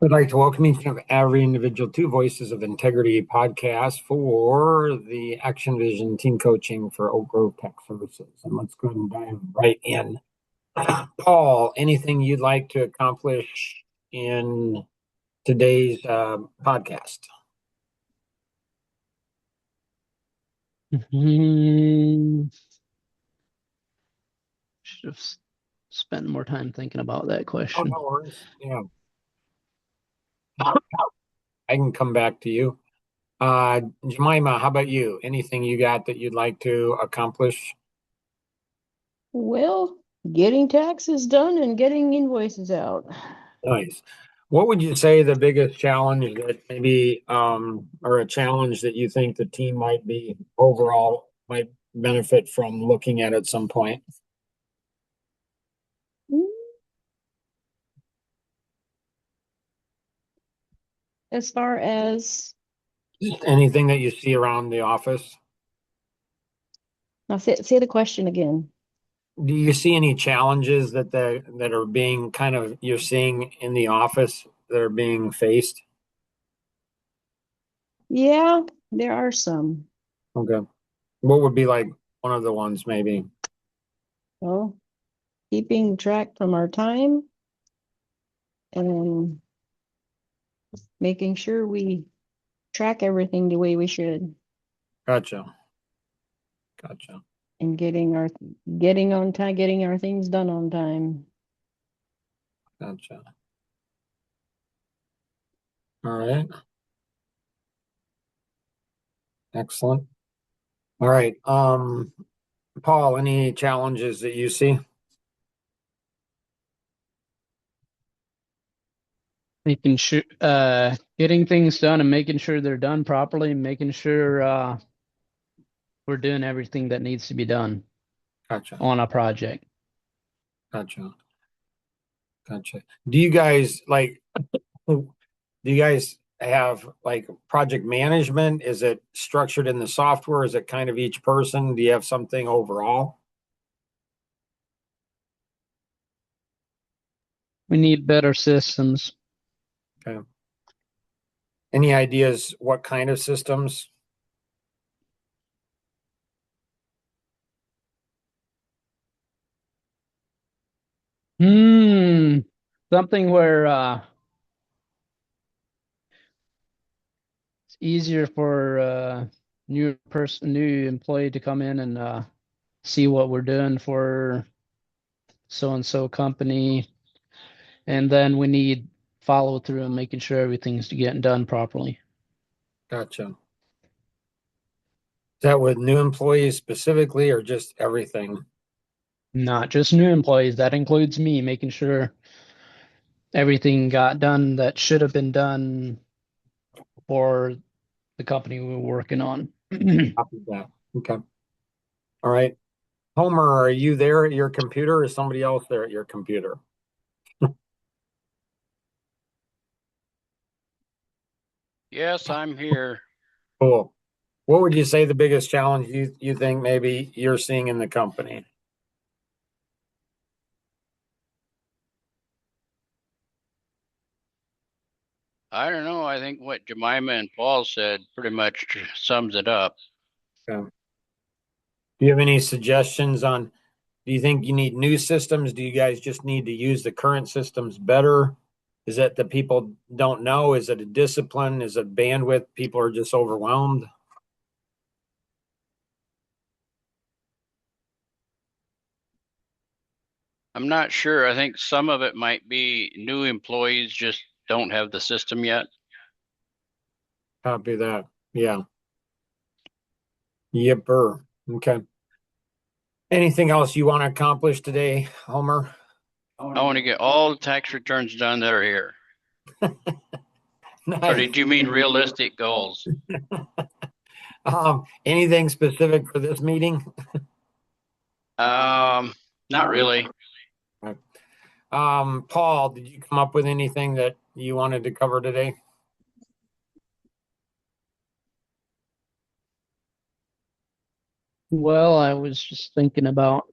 I'd like to welcome each of every individual to Voices of Integrity podcast for the Action Vision team coaching for Oak Grove Tech Services. And let's go ahead and dive right in. Paul, anything you'd like to accomplish in today's podcast? Should have spent more time thinking about that Oh, question. no worries. Yeah, I can come back to you. Jemima, how about you? Anything you got that you'd like to accomplish? Well, getting taxes done and getting invoices out. Nice. What would you say the biggest challenge that maybe, or a challenge that you think the team might be overall might benefit from looking at some point? As far as, Anything that you see around the office? now say the question again. Do you see any challenges that are being kind of you're seeing in the office that are being faced? Yeah, there are some. Okay. What would be like one of the ones maybe? Well, keeping track from our time and making sure we track everything the way we should Gotcha. Gotcha. and getting on time, getting our things done on time. Gotcha. All right. Excellent. All right. Paul, any challenges that you see? Making sure, getting things done and making sure they're done properly, making sure we're doing everything that needs to be done Gotcha. on a project. Gotcha. Gotcha. Do you guys have like project management? Is it structured in the software? Is it kind of each person? Do you have something overall? We need better systems. Okay. Any ideas what kind of systems? Hmm, something where it's easier for new employee to come in and see what we're doing for so and so company. And then we need follow through and making sure everything's getting done properly. Gotcha. Is that with new employees specifically or just everything? Not just new employees, that includes me, making sure everything got done that should have been done for the company we were working on. Copy that. Okay. All right. Homer, are you there at your computer or is somebody else there at your computer? Yes, I'm here. Cool. What would you say the biggest challenge you think maybe you're seeing in the company? I don't know. I think what Jemima and Paul said pretty much sums it up. Okay. Do you have any suggestions on, do you think you need new systems? Do you guys just need to use the current systems better? Is it that people don't know? Is it a discipline? Is it bandwidth? People are just overwhelmed? I'm not sure. I think some of it might be new employees just don't have the system yet. Copy that. Yeah. Yipper. Okay. Anything else you want to accomplish today, Homer? I want to get all the tax returns done that are here. Or Nice. did you mean realistic goals? Anything specific for this meeting? Not really. Paul, did you come up with anything that you wanted to cover today? Well, I was just thinking about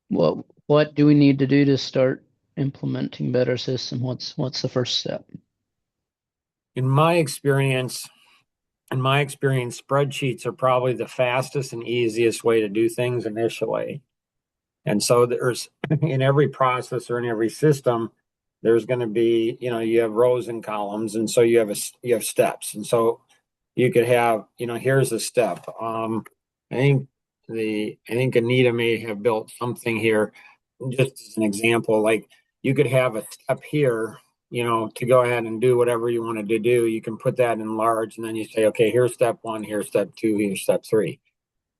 what do we need to do to start implementing better system? What's the first step? In my experience, spreadsheets are probably the fastest and easiest way to do things initially. And so there's in every process or in every system, there's going to be, you have rows and columns, and so you have steps. And so you could have, here's a step. I think Anita may have built something here, just as an example. Like you could have a step here, to go ahead and do whatever you wanted to do. You can put that in large, and then you say, okay, here's step one, here's step two, here's step three.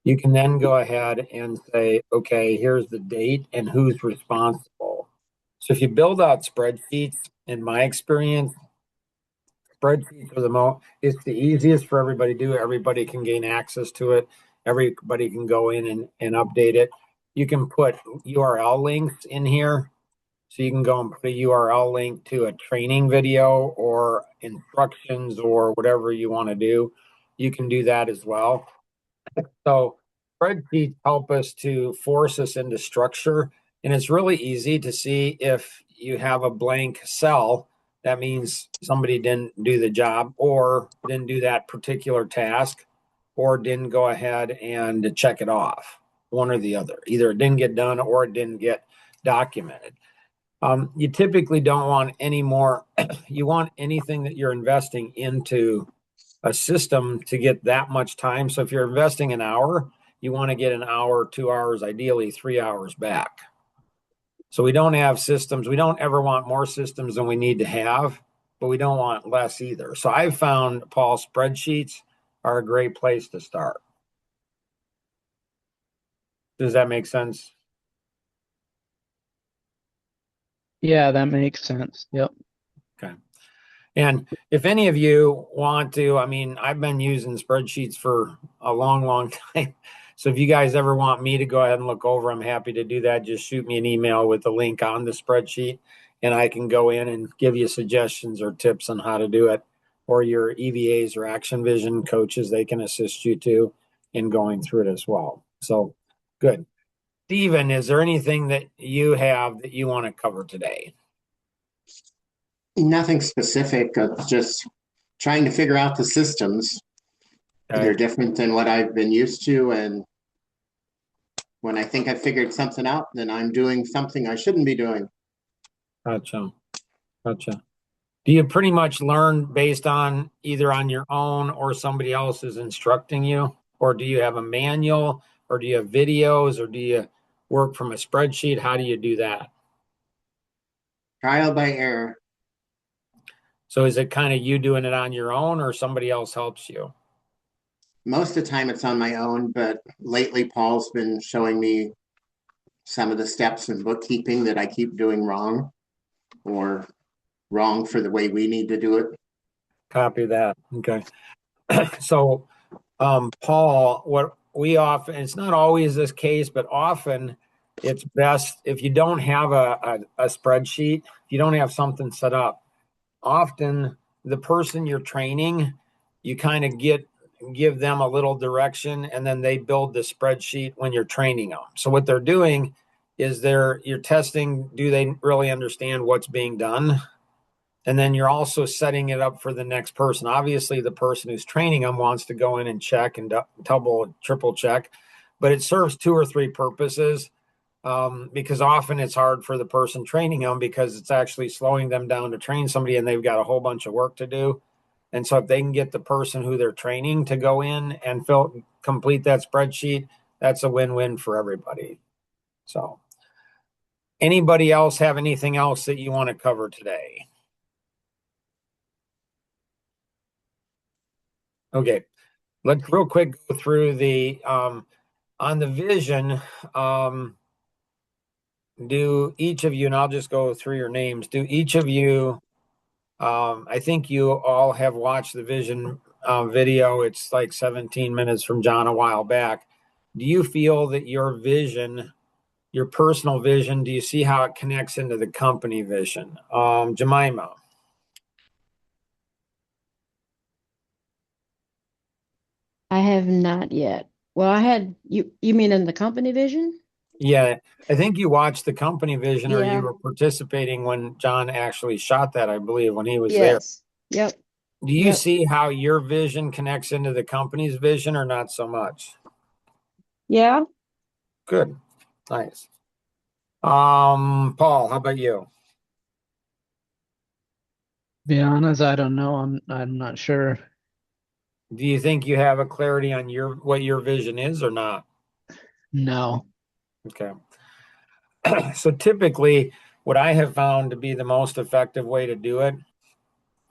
You can then go ahead and say, okay, here's the date and who's responsible. So if you build out spreadsheets, in my experience, spreadsheets are it's the easiest for everybody to do. Everybody can gain access to it. Everybody can go in and update it. You can put URL links in here. So you can go and put a URL link to a training video or instructions or whatever you want to do. You can do that as well. So spreadsheets help us to force us into structure. And it's really easy to see if you have a blank cell. That means somebody didn't do the job or didn't do that particular task or didn't go ahead and check it off, one or the other. Either it didn't get done or it didn't get documented. You typically don't want any more. You want anything that you're investing into a system to get that much time. So if you're investing an hour, you want to get an hour, 2 hours, ideally 3 hours back. So we don't have systems. We don't ever want more systems than we need to have, but we don't want less either. So I've found, Paul, spreadsheets are a great place to start. Does that make sense? Yeah, that makes sense. Yep. Okay. And if any of you want to, I've been using spreadsheets for a long, long time. So if you guys ever want me to go ahead and look over, I'm happy to do that. Just shoot me an email with the link on the spreadsheet, and I can go in and give you suggestions or tips on how to do it. Or your EVAs or Action Vision coaches, they can assist you too in going through it as well. So good. Stephen, is there anything that you have that you want to cover today? Nothing specific, just trying to figure out the systems. Okay. They're different than what I've been used to, and when I think I've figured something out, then I'm doing something I shouldn't be doing. Gotcha. Do you pretty much learn based on either on your own or somebody else is instructing you? Or do you have a manual, or do you have videos, or do you work from a spreadsheet? How do you do that? Trial by error. So is it kind of you doing it on your own, or somebody else helps you? Most of the time it's on my own, but lately Paul's been showing me some of the steps in bookkeeping that I keep doing wrong, or wrong for the way we need to do it. Copy that. Okay. So, Paul, what we often, it's not always this case, but often it's best if you don't have a spreadsheet, if you don't have something set up, often the person you're training, you kind of give them a little direction, and then they build the spreadsheet when you're training them. So what they're doing is you're testing, do they really understand what's being done? And then you're also setting it up for the next person. Obviously, the person who's training them wants to go in and check and double, triple check, but it serves two or three purposes. Because often it's hard for the person training them because it's actually slowing them down to train somebody, and they've got a whole bunch of work to do. And so if they can get the person who they're training to go in and complete that spreadsheet, that's a win-win for everybody. So anybody else have anything else that you want to cover today? Okay, let's real quick go through the on the vision. Do each of you, and I'll just go through your names, do each of you, I think you all have watched the vision video. It's like 17 minutes from John a while back. Do you feel that your vision, your personal vision, do you see how it connects into the company vision? Jemima? I have not yet. Well, I had you mean in the company vision? Yeah, I think you watched the company vision, or you Yeah. were participating when John actually shot that, I believe, when he was there. Yes. Yep. Do you Yep. see how your vision connects into the company's vision, or not so much? Yeah. Good. Nice. Paul, how about you? Be honest, I don't know. I'm not sure. Do you think you have a clarity on what your vision is or not? No. Okay. So typically, what I have found to be the most effective way to do it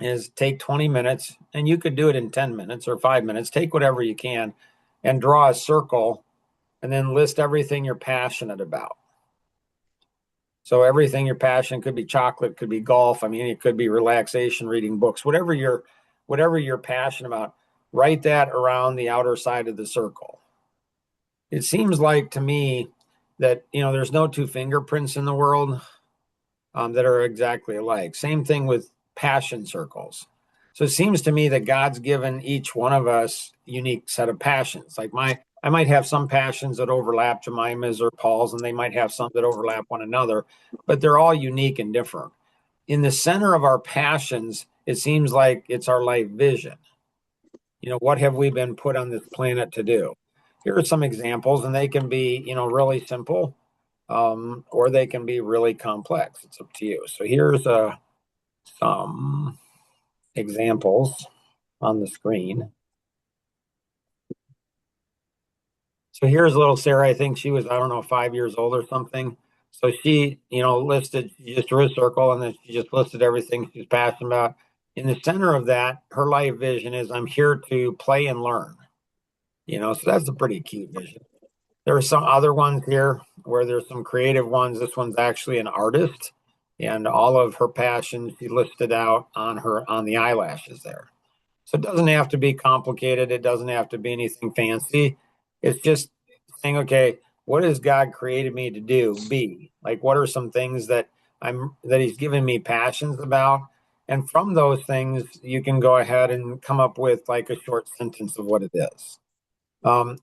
is take 20 minutes, and you could do it in 10 minutes or 5 minutes. Take whatever you can and draw a circle and then list everything you're passionate about. So everything you're passionate, could be chocolate, could be golf. I mean, it could be relaxation, reading books, whatever you're passionate about, write that around the outer side of the circle. It seems like to me that, there's no two fingerprints in the world that are exactly alike. Same thing with passion circles. So it seems to me that God's given each one of us unique set of passions. Like I might have some passions that overlap Jemima's or Paul's, and they might have some that overlap one another, but they're all unique and different. In the center of our passions, it seems like it's our life vision. What have we been put on this planet to do? Here are some examples, and they can be, really simple, or they can be really complex. It's up to you. So here's some examples on the screen. So here's little Sarah. I think she was, I don't know, 5 years old or something. So she, listed, she just drew a circle, and then she just listed everything she's passionate about. In the center of that, her life vision is, I'm here to play and learn. So that's a pretty cute vision. There are some other ones here where there's some creative ones. This one's actually an artist, and all of her passions she listed out on the eyelashes there. So it doesn't have to be complicated. It doesn't have to be anything fancy. It's just saying, okay, what has God created me to do? Be like, what are some things that He's given me passions about? And from those things, you can go ahead and come up with like a short sentence of what it is.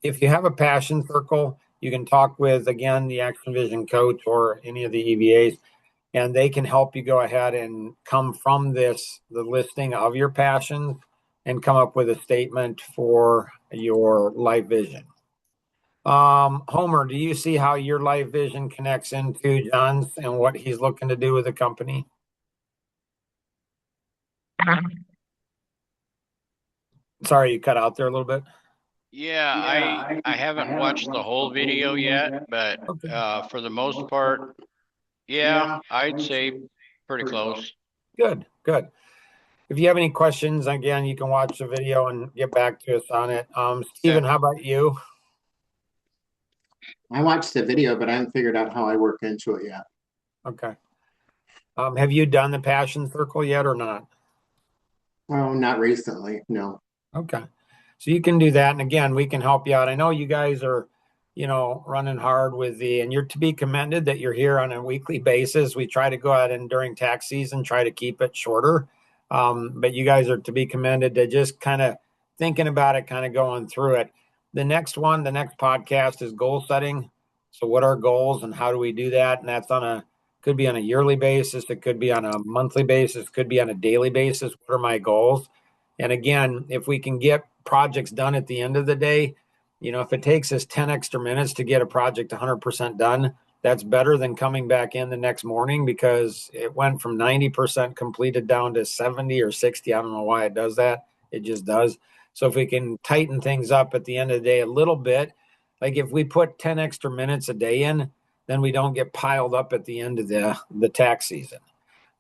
If you have a passion circle, you can talk with, again, the Action Vision coach or any of the EVAs, and they can help you go ahead and come from the listing of your passions and come up with a statement for your life vision. Homer, do you see how your life vision connects into John's and what he's looking to do with the company? Sorry, you cut out there a little bit. Yeah, I haven't watched the whole video yet, but Okay. for the most part, yeah, I'd say pretty close. Good. If you have any questions, again, you can watch the video and get back to us on it. Stephen, Yeah. how about you? I watched the video, but I haven't figured out how I work into it yet. Okay. Have you done the passion circle yet or not? Oh, not recently. No. Okay. So you can do that. And again, we can help you out. I know you guys are, running hard and you're to be commended that you're here on a weekly basis. We try to go out and during tax season, try to keep it shorter. But you guys are to be commended to just kind of thinking about it, kind of going through it. The next podcast is goal setting. So what are goals and how do we do that? And that's could be on a yearly basis. It could be on a monthly basis, could be on a daily basis. What are my goals? And again, if we can get projects done at the end of the day, if it takes us 10 extra minutes to get a project 100% done, that's better than coming back in the next morning because it went from 90% completed down to 70 or 60. I don't know why it does that. It just does. So if we can tighten things up at the end of the day a little bit, like if we put 10 extra minutes a day in, then we don't get piled up at the end of the tax season.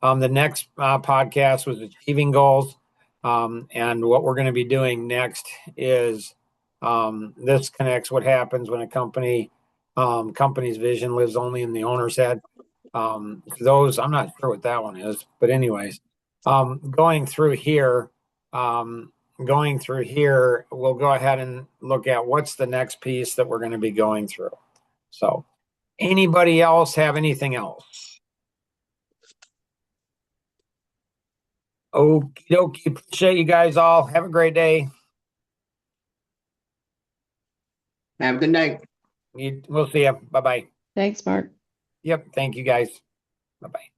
The next podcast was achieving goals. And what we're going to be doing next is this connects what happens when a company's vision lives only in the owner's head. I'm not sure what that one is, but anyways, going through here, we'll go ahead and look at what's the next piece that we're going to be going through. So, anybody else have anything else? Okie dokie. Appreciate you guys all. Have a great day. Have a good night. We'll see you. Bye bye. Thanks, Mark. Yep. Thank you guys. Bye-bye.